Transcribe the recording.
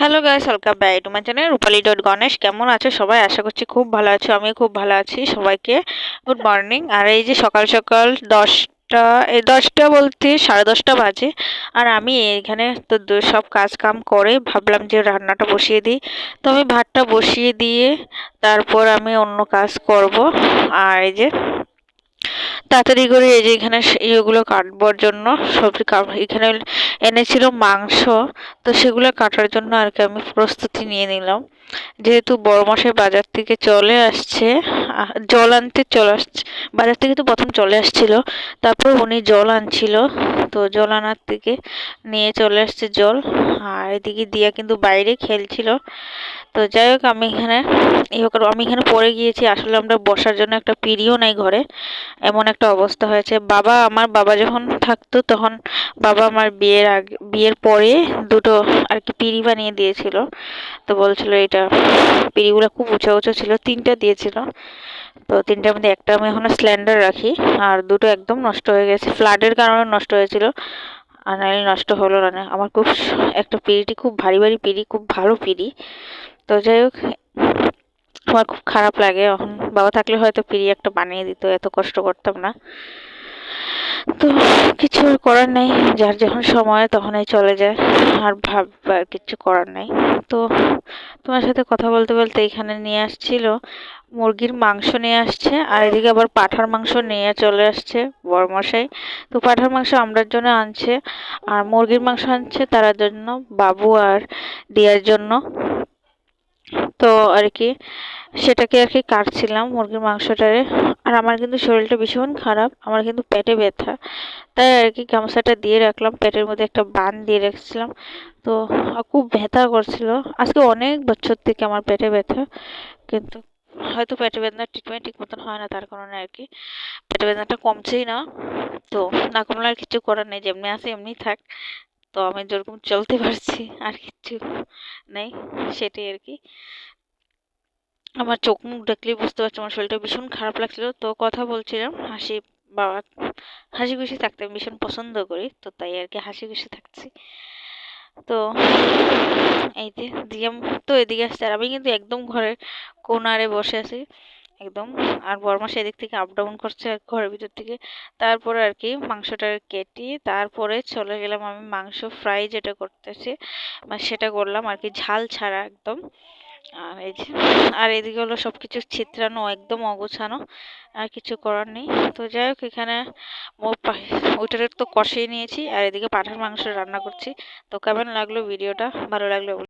Hello guys, welcome back to my channel Rupali dot Ganesh. কেমন আছো সবাই? আশা করছি খুব ভালো আছো। আমি খুব ভালো আছি। সবাইকে গুড মর্নিং। আর এই যে সকাল সকাল 10টা বলতে 10:30 বাজে। আর আমি এখানে তো সব কাজ কাম করে ভাবলাম যে রান্নাটা বসিয়ে দিই। তো আমি ভাতটা বসিয়ে দিয়ে তারপর আমি অন্য কাজ করব। আর এই যে তাড়াতাড়ি করে এই যে এখানে ইয়েগুলো কাটবার জন্য সবজি এখানে এনেছিল মাংস। তো সেগুলো কাটার জন্য আর কি আমি প্রস্তুতি নিয়ে নিলাম। যেহেতু বড় মশাই বাজার থেকে চলে আসছে, জল আনতে চলে আসছে। বাজার থেকে তো প্রথম চলে আসছিল, তারপর উনি জল আনছিল। তো জল আনার থেকে নিয়ে চলে আসছে জল। আর এদিকে দিয়া কিন্তু বাইরে খেলছিল। তো যাই হোক, আমি এখানে পড়ে গিয়েছি। আসলে আমরা বসার জন্য একটা পিঁড়িও নাই ঘরে, এমন একটা অবস্থা হয়েছে। বাবা যখন থাকতো তখন বাবা আমার বিয়ের পরে দুটো আর কি পিঁড়ি বানিয়ে দিয়েছিল। তো বলছিল এটা পিঁড়িগুলো খুব উঁচু উঁচু ছিল, 3টা দিয়েছিল। তো 3টার মধ্যে একটা আমি এখনো স্ল্যান্ডার রাখি, আর দুটো একদম নষ্ট হয়ে গেছে, ফ্লাডের কারণে নষ্ট হয়েছিল। আর নাহলে নষ্ট হলো না। আমার খুব একটা পিঁড়িটি খুব ভারী ভারী পিঁড়ি, খুব ভালো পিঁড়ি। তো যাই হোক, আমার খুব খারাপ লাগে। এখন বাবা থাকলে হয়তো পিঁড়ি একটা বানিয়ে দিত, এত কষ্ট করতাম না। তো কিছু আর করার নেই, যার যখন সময় তখনই চলে যায়। আর ভাববার কিছু করার নেই। তো তোমার সাথে কথা বলতে বলতে এখানে নিয়ে আসছিল মুরগির মাংস নিয়ে আসছে, আর এদিকে আবার পাঁঠার মাংস নিয়ে চলে আসছে বড়মশাই। তো পাঁঠার মাংস আমরার জন্য আনছে, আর মুরগির মাংস আনছে তার জন্য, বাবু আর দিয়ার জন্য। তো আর কি সেটাকে আর কি কাটছিলাম মুরগির মাংসটারে। আর আমার কিন্তু শরীরটা ভীষণ খারাপ, আমার কিন্তু পেটে ব্যথা। তাই আর কি গামছাটা দিয়ে রাখলাম, পেটের মধ্যে একটা বান দিয়ে রাখছিলাম। তো খুব ব্যথা করছিল। আজকে অনেক বছর থেকে আমার পেটে ব্যথা, কিন্তু হয়তো পেটে ব্যথার ট্রিটমেন্ট ঠিক মতন হয় না, তার কারণে আর কি পেটে ব্যথাটা কমছেই না। তো না কমলে আর কিছু করার নেই, যেমনি আছে এমনি থাক। তো আমি যেরকম চলতে পারছি, আর কিছু নেই, সেটাই আর কি। আমার চোখ মুখ দেখলেই বুঝতে পারছো আমার শরীরটা ভীষণ খারাপ লাগছিল। তো কথা বলছিলাম বাবা হাসি খুশি থাকতে আমি ভীষণ পছন্দ করি, তো তাই আর কি হাসি খুশি থাকছি। তো এই যে দিয়াম তো এদিকে আসছে, আর আমি কিন্তু একদম ঘরের কোনারে বসে আছি একদম। আর বরমাস এদিক থেকে আপ ডাউন করছে আর ঘরের ভিতর থেকে। তারপরে আর কি মাংসটা কেটে তারপরে চলে গেলাম আমি মাংস ফ্রাই যেটা করতেছি, মানে সেটা করলাম আর কি, ঝাল ছাড়া একদম। আর এই যে, আর এদিকে হলো সবকিছু ছিত্রানো, একদম অগোছানো, আর কিছু করার নেই। তো যাই হোক, এখানে ওইটার তো কষিয়ে নিয়েছি, আর এদিকে পাঁঠার মাংস রান্না করছি। তো কেমন লাগলো ভিডিওটা? ভালো লাগলো